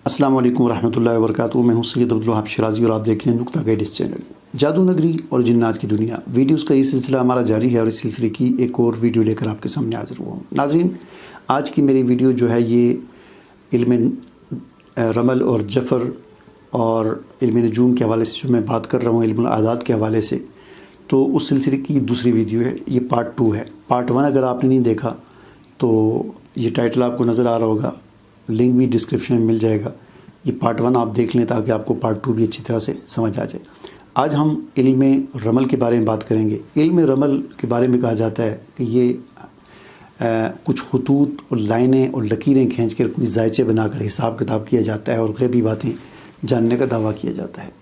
अस्सलाम वालेकुम रहमतुल्लाहि व बरकातहू। मैं हूं सैयद अब्दुल वहाब शिराजी और आप देख रहे हैं नुक्ता गाइडेंस चैनल। जादू नगरी और जिन्नात की दुनिया वीडियोस का ये सिलसिला हमारा जारी है और इस सिलसिले की एक और वीडियो लेकर आपके सामने हाजिर हुआ हूँ। नाज़रीन, आज की मेरी वीडियो जो है ये इल्म रमल और जफ़र और इल्म नजूम के हवाले से जो मैं बात कर रहा हूँ, इल्मुल आज़ाद के हवाले से, तो उस सिलसिले की दूसरी वीडियो है। ये पार्ट 2 है। पार्ट 1 अगर आपने नहीं देखा तो ये टाइटल आपको नज़र आ रहा होगा, लिंक भी डिस्क्रिप्शन में मिल जाएगा। ये पार्ट 1 आप देख लें ताकि आपको पार्ट 2 भी अच्छी तरह से समझ आ जाए। आज हम इल्म रमल के बारे में बात करेंगे। इल्म रमल के बारे में कहा जाता है कि ये कुछ खतूत और लाइनें और लकीरें खींच कर कोई जायचे बनाकर हिसाब किताब किया जाता है और गैबी बातें जानने का दावा किया जाता है।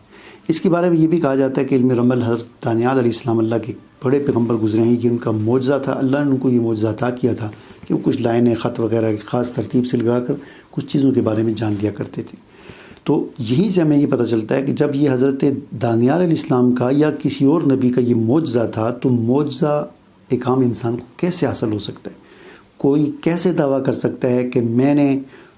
इसके बारे में ये भी कहा जाता है कि इल्म रमल हज़रत दानियाल अलैहिस्सलाम अल्लाह के बड़े पैगम्बर गुजरे हैं, ये उनका मौजज़ा था। अल्लाह ने उनको ये मौजज़ा अता किया था कि वो कुछ लाइनें ख़त वगैरह की ख़ास तरतीब से लगा कर कुछ चीज़ों के बारे में जान लिया करते थे। तो यहीं से हमें ये पता चलता है कि जब ये हज़रत दानियाल अलैहिस्सलाम का या किसी और नबी का ये मौजज़ा था, तो मौजज़ा एक आम इंसान को कैसे हासिल हो सकता है? कोई कैसे दावा कर सकता है कि मैंने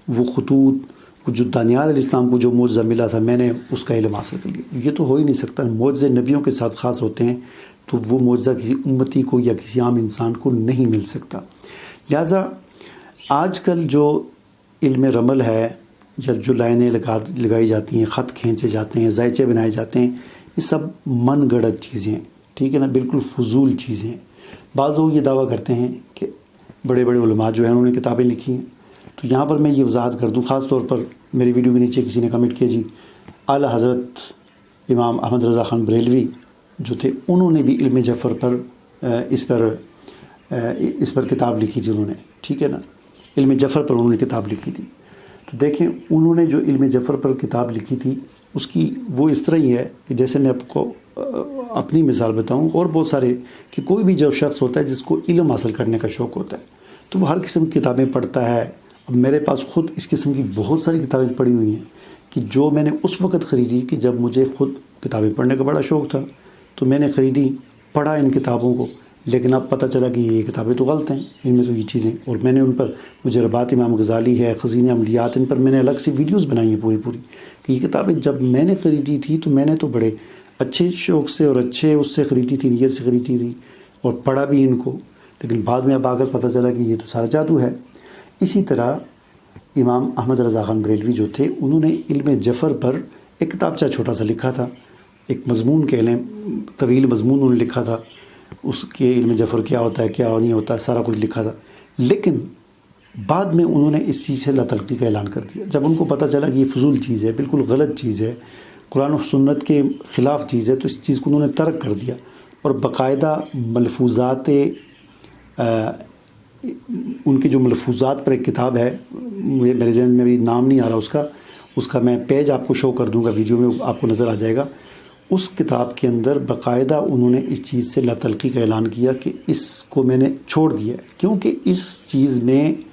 वो खतूत जो दानियाल अलैहिस्सलाम को जो मौजज़ा मिला था मैंने उसका इल्म हासिल कर लिया? ये तो हो ही नहीं सकता। मौजज़े नबियों के साथ ख़ास होते हैं, तो वो मौजज़ा किसी उम्मती को या किसी आम इंसान को नहीं मिल सकता। लिहाजा आजकल जो इल्म रमल है या जो लाइनें लगाई जाती हैं, ख़त खींचे जाते हैं, जायचे बनाए जाते हैं, ये सब मन गढ़ंत चीज़ें हैं, ठीक है ना, बिल्कुल फजूल चीज़ें हैं। बाज़ लोग ये दावा करते हैं कि बड़े बड़े उलमा जो हैं उन्होंने किताबें लिखी हैं। तो यहाँ पर मैं ये वजाहत कर दूँ, ख़ास तौर पर मेरी वीडियो के नीचे किसी ने कमेंट किया, जी आला हज़रत इमाम अहमद रज़ा ख़ान बरेलवी जो थे उन्होंने भी इल्म जफ़र पर इस पर किताब लिखी थी उन्होंने, ठीक है ना, इल्म जफ़र पर उन्होंने किताब लिखी थी। तो देखें, उन्होंने जो इल्म जफ़र पर किताब लिखी थी उसकी वो इस तरह ही है कि जैसे मैं आपको अपनी मिसाल बताऊं, और बहुत सारे कि कोई भी जो शख्स होता है जिसको इल्म हासिल करने का शौक़ होता है तो वो हर किस्म की किताबें पढ़ता है। अब मेरे पास ख़ुद इस किस्म की बहुत सारी किताबें पढ़ी हुई हैं कि जो मैंने उस वक़्त ख़रीदी कि जब मुझे ख़ुद किताबें पढ़ने का बड़ा शौक़ था, तो मैंने ख़रीदी, पढ़ा इन किताबों को, लेकिन अब पता चला कि ये किताबें तो गलत हैं, इनमें तो ये चीज़ें, और मैंने उन पर मुजरबात इमाम गज़ाली है, ख़ज़ीन अमलियात, इन पर मैंने अलग से वीडियोस बनाई हैं पूरी कि ये किताबें जब मैंने ख़रीदी थी तो मैंने तो बड़े अच्छे शौक़ से और अच्छे उससे ख़रीदी थी, नीयत से ख़रीदी थी और पढ़ा भी इनको, लेकिन बाद में अब आकर पता चला कि ये तो सारा जादू है। इसी तरह इमाम अहमद रज़ा ख़ान बरेलवी जो थे उन्होंने इल्म जफ़र पर एक किताबचा छोटा सा लिखा था, एक मज़मून कह लें, तवील मज़मून उन्होंने लिखा था, उसके इल्म जफ़र क्या होता है क्या नहीं होता है सारा कुछ लिखा था। लेकिन बाद में उन्होंने इस चीज़ से लातल्क़ी का ऐलान कर दिया जब उनको पता चला कि ये फ़जूल चीज़ है, बिल्कुल गलत चीज़ है, कुरान और सुन्नत के ख़िलाफ़ चीज़ है, तो इस चीज़ को उन्होंने तर्क कर दिया और बाकायदा मलफूज़ात उनके जो मलफूज़ात पर एक किताब है, मेरे ज़हन में भी नाम नहीं आ रहा उसका मैं पेज आपको शो कर दूँगा, वीडियो में आपको नज़र आ जाएगा। उस किताब के अंदर बाकायदा उन्होंने इस चीज़ से लातल्क़ी का ऐलान किया कि इसको मैंने छोड़ दिया है, क्योंकि इस चीज़ में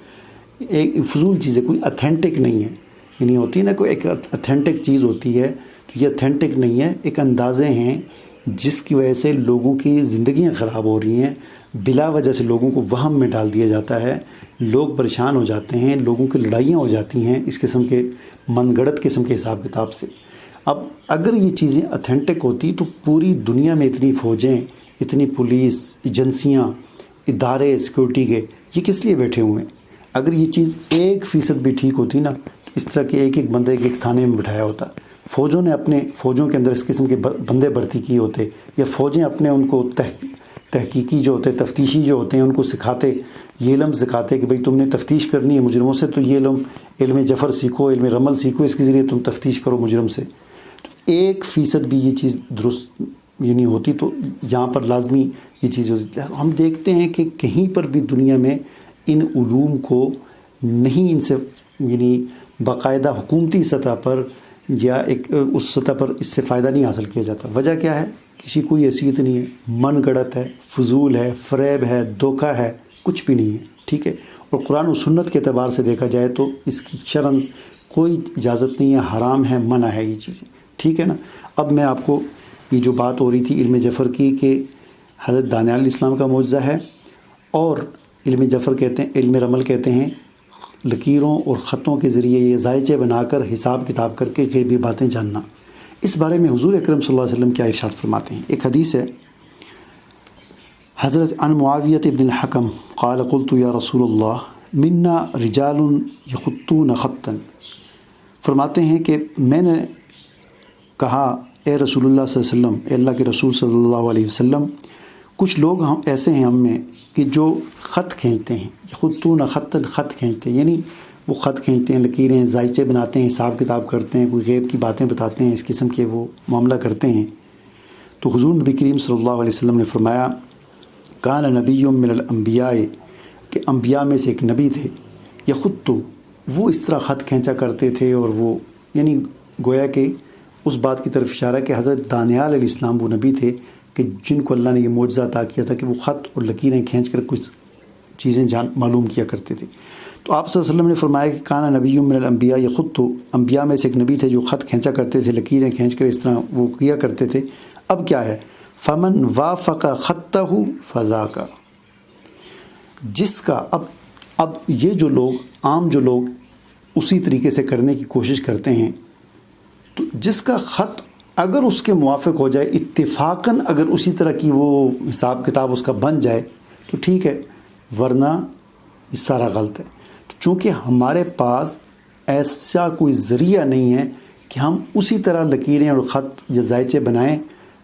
एक फ़जूल चीज़ है, कोई अथेंटिक नहीं है। ये नहीं होती ना, कोई एक अथेंटिक चीज़ होती है, तो ये अथेंटिक नहीं है, एक अंदाज़े हैं जिसकी वजह से लोगों की ज़िंदगियाँ ख़राब हो रही हैं, बिला वजह से लोगों को वहम में डाल दिया जाता है, लोग परेशान हो जाते हैं, लोगों की लड़ाइयाँ हो जाती हैं इस किस्म के मनगढ़ंत किस्म के हिसाब किताब से। अब अगर ये चीज़ें अथेंटिक होती तो पूरी दुनिया में इतनी फ़ौजें, इतनी पुलिस एजेंसियाँ, इदारे सिक्योरिटी के, ये किस लिए बैठे हुए हैं? अगर ये चीज़ 1% भी ठीक होती ना, तो इस तरह के एक बंदे एक थाने में बिठाया होता, फ़ौजों ने अपने फ़ौजों के अंदर इस किस्म के बंदे भर्ती किए होते, या फ़ौजें अपने उनको तहकीकी जो होते, तफ्तीशी जो होते हैं, उनको सिखाते, ये इल्म सिखाते कि भाई तुमने तफ्तीश करनी है मुजरमों से, तो ये इल्म जफ़र सीखो, इल्म रमल सीखो, इसके ज़रिए तुम तफ्तीश करो मुजरम से। तो 1% भी ये चीज़ दुरुस्त ये नहीं होती, तो यहाँ पर लाजमी ये चीज़ होती है। हम देखते हैं कि कहीं पर भी दुनिया में इन उलूम को नहीं, इनसे यानी बाकायदा हुकूमती सतह पर या एक उस सतह पर इससे फ़ायदा नहीं हासिल किया जाता। वजह क्या है? किसी कोई हैसियत नहीं है, मन गढ़ंत है, फजूल है, फ़रेब है, धोखा है, कुछ भी नहीं है, ठीक है। और कुरान और सुन्नत के एतबार से देखा जाए तो इसकी शरन कोई इजाज़त नहीं है, हराम है, मना है ये चीज़ें, ठीक है ना। अब मैं आपको ये जो बात हो रही थी इल्म जफ़र की कि हज़रत दानियाल अलैहिस्सलाम का मौजज़ा है, और इल्म जफ़र कहते हैं, इल्म रमल कहते हैं لکیروں اور خطوں کے ذریعے یہ ذائچے بنا کر حساب کتاب کر کے غیبی باتیں جاننا، اس بارے میں حضور اکرم صلی اللہ علیہ وسلم کیا ارشاد فرماتے ہیں؟ ایک حدیث ہے حضرت عن معاویہ ابن الحکم قال قلت یا رسول اللہ منا رجال یخطون خطا، فرماتے ہیں کہ میں نے کہا اے رسول اللہ صلی اللہ علیہ وسلم، اے اللہ کے رسول صلی اللہ علیہ وسلم، کچھ لوگ ہم ایسے ہیں ہم میں کہ جو خط کھینچتے ہیں، یخطون خطا، خط کھینچتے ہیں، یعنی وہ خط کھینچتے ہیں، لکیریں ذائچے بناتے ہیں، حساب کتاب کرتے ہیں، کوئی غیب کی باتیں بتاتے ہیں، اس قسم کے وہ معاملہ کرتے ہیں۔ تو حضور نبی کریم صلی اللہ علیہ وسلم نے فرمایا کان نبی من الانبیاء، کہ انبیاء میں سے ایک نبی تھے، یخطو، وہ اس طرح خط کھینچا کرتے تھے، اور وہ یعنی گویا کہ اس بات کی طرف اشارہ کہ حضرت دانیال علیہ السلام وہ نبی تھے کہ جن کو اللہ نے یہ معجزہ عطا کیا تھا کہ وہ خط اور لکیریں کھینچ کر کچھ چیزیں معلوم کیا کرتے تھے۔ تو آپ صلی اللہ علیہ وسلم نے فرمایا کہ کان نبی من الانبیاء یخطو، انبیاء میں سے ایک نبی تھے جو خط کھینچا کرتے تھے، لکیریں کھینچ کر اس طرح وہ کیا کرتے تھے۔ اب کیا ہے؟ فمن وافق خطہ فذاک، جس کا اب یہ جو لوگ عام جو لوگ اسی طریقے سے کرنے کی کوشش کرتے ہیں، تو جس کا خط اگر اس کے موافق ہو جائے اتفاقاً، اگر اسی طرح کی وہ حساب کتاب اس کا بن جائے تو ٹھیک ہے، ورنہ یہ سارا غلط ہے۔ تو چونکہ ہمارے پاس ایسا کوئی ذریعہ نہیں ہے کہ ہم اسی طرح لکیریں اور خط یا ذائچے بنائیں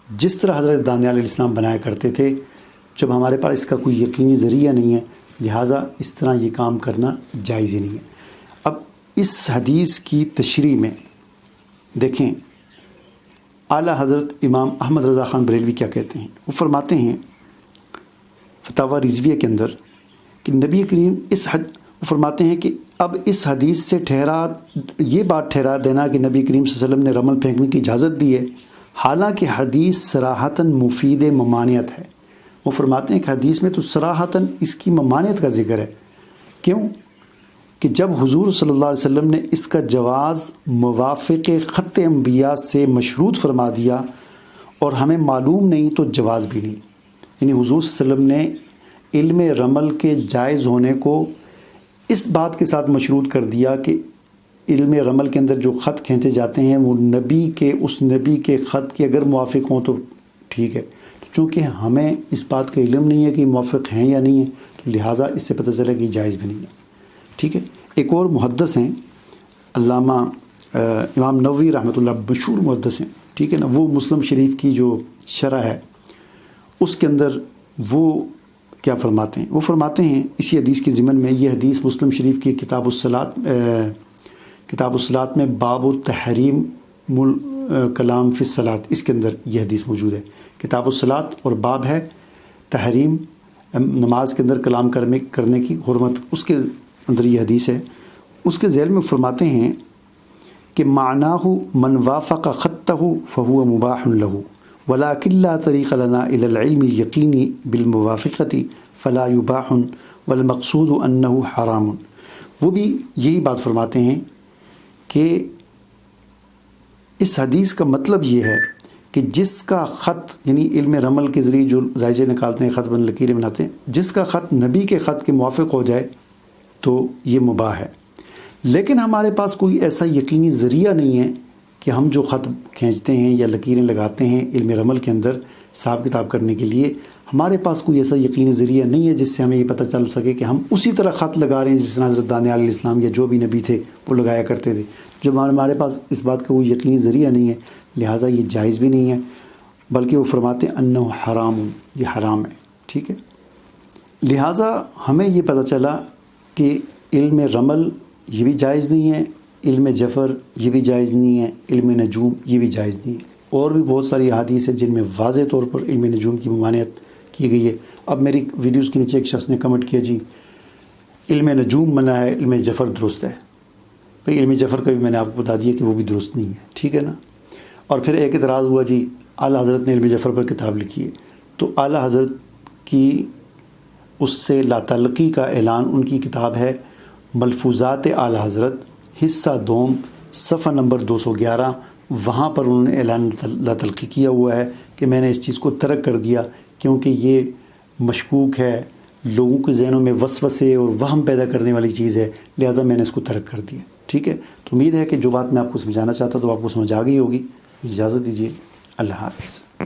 جس طرح حضرت دانیال علیہ السلام بنایا کرتے تھے، جب ہمارے پاس اس کا کوئی یقینی ذریعہ نہیں ہے، لہٰذا اس طرح یہ کام کرنا جائز ہی نہیں ہے۔ اب اس حدیث کی تشریح میں دیکھیں اعلیٰ حضرت امام احمد رضا خان بریلوی کیا کہتے ہیں۔ وہ فرماتے ہیں فتاوی رضویہ کے اندر کہ نبی کریم وہ فرماتے ہیں کہ اب اس حدیث سے یہ بات ٹھہرا دینا کہ نبی کریم صلی اللہ علیہ وسلم نے رمل پھینکنے کی اجازت دی ہے، حالانکہ حدیث صراحتاً مفید ممانعت ہے۔ وہ فرماتے ہیں کہ حدیث میں تو صراحتاً اس کی ممانعت کا ذکر ہے۔ کیوں؟ کہ جب حضور صلی اللہ علیہ وسلم نے اس کا جواز موافق خط انبیاء سے مشروط فرما دیا اور ہمیں معلوم نہیں تو جواز بھی نہیں، یعنی حضور صلی اللہ علیہ وسلم نے علم رمل کے جائز ہونے کو اس بات کے ساتھ مشروط کر دیا کہ علم رمل کے اندر جو خط کھینچے جاتے ہیں وہ اس نبی کے خط کے اگر موافق ہوں تو ٹھیک ہے، چونکہ ہمیں اس بات کا علم نہیں ہے کہ موافق ہیں یا نہیں ہے، تو لہٰذا اس سے پتہ چلا کہ یہ جائز بھی نہیں ہے۔ ٹھیک ہے، ایک اور محدث ہیں علامہ امام نووی رحمۃ اللہ، مشہور محدث ہیں، ٹھیک ہے نا، وہ مسلم شریف کی جو شرح ہے اس کے اندر وہ کیا فرماتے ہیں؟ وہ فرماتے ہیں اسی حدیث کے ضمن میں، یہ حدیث مسلم شریف کی کتاب الصلاۃ میں باب تحریم کلام فی الصلاۃ، اس کے اندر یہ حدیث موجود ہے۔ کتاب الصلاۃ اور باب ہے تحریم، نماز کے اندر کلام کرنے کی حرمت، اس کے اندر یہ حدیث ہے۔ اس کے ذیل میں فرماتے ہیں کہ معناہ من وافق خطہ فہو مباح لہ ولکن لا طریق لنا الی العلم الیقینی بالموافقۃ فلا یباح والمقصود انہ حرام۔ وہ بھی یہی بات فرماتے ہیں کہ اس حدیث کا مطلب یہ ہے کہ جس کا خط یعنی علم رمل کے ذریعے جو ذائچے نکالتے ہیں، خط بن لکیریں بناتے ہیں، جس کا خط نبی کے خط کے موافق ہو جائے تو یہ مباح ہے، لیکن ہمارے پاس کوئی ایسا یقینی ذریعہ نہیں ہے کہ ہم جو خط کھینچتے ہیں یا لکیریں لگاتے ہیں علم رمل کے اندر حساب کتاب کرنے کے لیے، ہمارے پاس کوئی ایسا یقینی ذریعہ نہیں ہے جس سے ہمیں یہ پتہ چل سکے کہ ہم اسی طرح خط لگا رہے ہیں جس طرح حضرت دانیال علیہ السلام یا جو بھی نبی تھے وہ لگایا کرتے تھے۔ جب ہمارے پاس اس بات کا کوئی یقینی ذریعہ نہیں ہے، لہٰذا یہ جائز بھی نہیں ہے، بلکہ وہ فرماتے ہیں انہ حرام، یہ حرام ہے۔ ٹھیک ہے، لہٰذا ہمیں یہ پتہ چلا کہ علم رمل یہ بھی جائز نہیں ہے، علم جفر یہ بھی جائز نہیں ہے، علم نجوم یہ بھی جائز نہیں ہے، اور بھی بہت ساری احادیث ہیں جن میں واضح طور پر علم نجوم کی ممانعت کی گئی ہے۔ اب میری ویڈیوز کے نیچے ایک شخص نے کمنٹ کیا جی علم نجوم منع ہے، علم جفر درست ہے۔ بھئی علم جفر کا بھی میں نے آپ کو بتا دیا کہ وہ بھی درست نہیں ہے، ٹھیک ہے نا۔ اور پھر ایک اعتراض ہوا جی اعلیٰ حضرت نے علم جفر پر کتاب لکھی ہے، تو اعلیٰ حضرت کی اس سے لا تعلقی کا اعلان، ان کی کتاب ہے ملفوظات اعلیٰ حضرت حصہ دوم صفحہ نمبر 211، وہاں پر انہوں نے اعلان لا تعلقی کیا ہوا ہے کہ میں نے اس چیز کو ترک کر دیا کیونکہ یہ مشکوک ہے، لوگوں کے ذہنوں میں وسوسے اور وہم پیدا کرنے والی چیز ہے، لہٰذا میں نے اس کو ترک کر دیا. ٹھیک ہے، تو امید ہے کہ جو بات میں آپ کو سمجھانا چاہتا تو آپ کو سمجھ آ گئی ہوگی. اجازت دیجیے، اللہ حافظ.